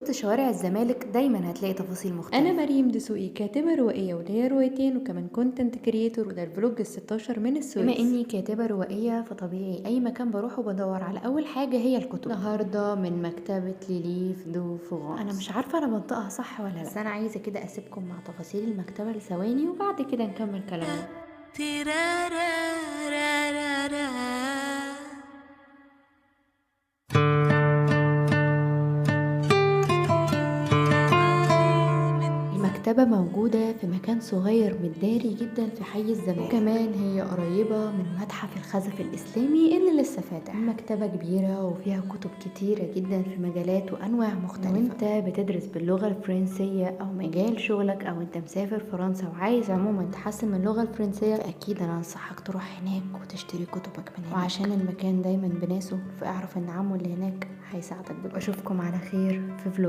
وسط شوارع الزمالك دايما هتلاقي تفاصيل انا مختلفة. مريم دسوقي، كاتبه روائيه وليا روايتين، وكمان كونتنت كريتور، وده الفلوج ال16 من بما السويس. اني كاتبة روائية فطبيعي اي مكان بروحه بدور على اول حاجة هي الكتب. النهاردة من مكتبة ليليف دو فغانس. انا مش عارفة انا بنطقها صح ولا لا، بس انا عايزة كده اسيبكم مع تفاصيل المكتبة لثواني وبعد كده نكمل كلامنا. المكتبة موجودة في مكان صغير متداري جدا في حي الزمالك، وكمان هي قريبة من متحف الخزف الإسلامي اللي لسه فاتح. المكتبة كبيرة وفيها كتب كتيرة جدا في مجالات وأنواع مختلفة. وانت بتدرس باللغة الفرنسية أو مجال شغلك أو انت مسافر فرنسا وعايز عموما تحسن من اللغة الفرنسية، فأكيد أنا أنصحك تروح هناك وتشتري كتبك من هناك. وعشان المكان دايما بناسه فاعرف إن عمو اللي هناك هيساعدك. وأشوفكم على خير في فلوج